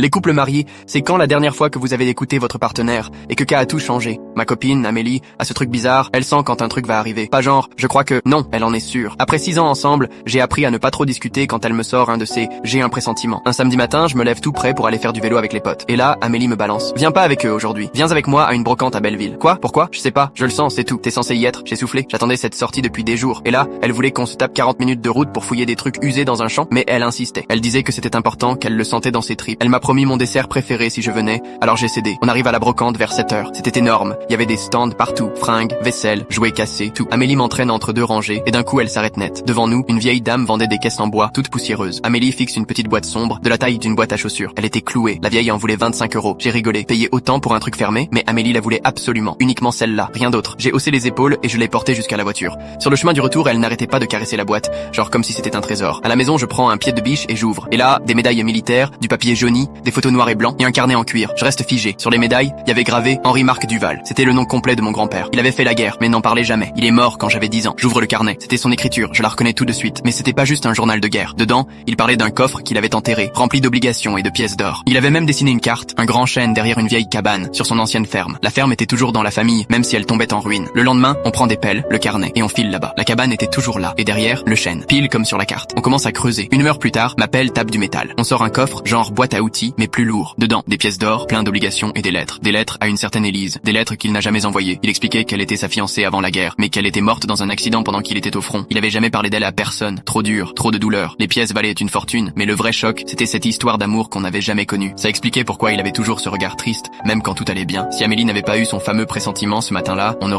Les couples mariés, c'est quand la dernière fois que vous avez écouté votre partenaire et que a tout changé. Ma copine, Amélie, a ce truc bizarre, elle sent quand un truc va arriver. Pas genre, je crois que non, elle en est sûre. Après 6 ans ensemble, j'ai appris à ne pas trop discuter quand elle me sort un de ces « j'ai un pressentiment ». Un samedi matin, je me lève tout prêt pour aller faire du vélo avec les potes. Et là, Amélie me balance. Viens pas avec eux aujourd'hui. Viens avec moi à une brocante à Belleville. Quoi? Pourquoi? Je sais pas. Je le sens, c'est tout. T'es censé y être. J'ai soufflé. J'attendais cette sortie depuis des jours. Et là, elle voulait qu'on se tape 40 minutes de route pour fouiller des trucs usés dans un champ, mais elle insistait. Elle disait que c'était important, qu'elle le sentait dans ses tripes. Elle m'a promis mon dessert préféré si je venais, alors j'ai cédé. On arrive à la brocante vers 7h. C'était énorme. Il y avait des stands partout. Fringues, vaisselle, jouets cassés, tout. Amélie m'entraîne entre deux rangées et d'un coup elle s'arrête net. Devant nous, une vieille dame vendait des caisses en bois, toutes poussiéreuses. Amélie fixe une petite boîte sombre, de la taille d'une boîte à chaussures. Elle était clouée. La vieille en voulait 25 €. J'ai rigolé. Payé autant pour un truc fermé, mais Amélie la voulait absolument. Uniquement celle-là. Rien d'autre. J'ai haussé les épaules et je l'ai portée jusqu'à la voiture. Sur le chemin du retour, elle n'arrêtait pas de caresser la boîte, genre comme si c'était un trésor. À la maison, je prends un pied de biche et j'ouvre. Et là, des médailles militaires, du papier jauni, des photos noires et blancs et un carnet en cuir. Je reste figé. Sur les médailles, il y avait gravé Henri-Marc Duval. C'était le nom complet de mon grand-père. Il avait fait la guerre, mais n'en parlait jamais. Il est mort quand j'avais 10 ans. J'ouvre le carnet. C'était son écriture. Je la reconnais tout de suite. Mais c'était pas juste un journal de guerre. Dedans, il parlait d'un coffre qu'il avait enterré, rempli d'obligations et de pièces d'or. Il avait même dessiné une carte, un grand chêne derrière une vieille cabane, sur son ancienne ferme. La ferme était toujours dans la famille, même si elle tombait en ruine. Le lendemain, on prend des pelles, le carnet, et on file là-bas. La cabane était toujours là. Et derrière, le chêne. Pile comme sur la carte. On commence à creuser. 1 heure plus tard, ma pelle tape du métal. On sort un coffre, genre boîte à outils, mais plus lourd. Dedans, des pièces d'or, plein d'obligations et des lettres. Des lettres à une certaine Élise. Des lettres qu'il n'a jamais envoyées. Il expliquait qu'elle était sa fiancée avant la guerre, mais qu'elle était morte dans un accident pendant qu'il était au front. Il avait jamais parlé d'elle à personne. Trop dur, trop de douleur. Les pièces valaient une fortune, mais le vrai choc, c'était cette histoire d'amour qu'on n'avait jamais connue. Ça expliquait pourquoi il avait toujours ce regard triste, même quand tout allait bien. Si Amélie n'avait pas eu son fameux pressentiment ce matin-là, on aurait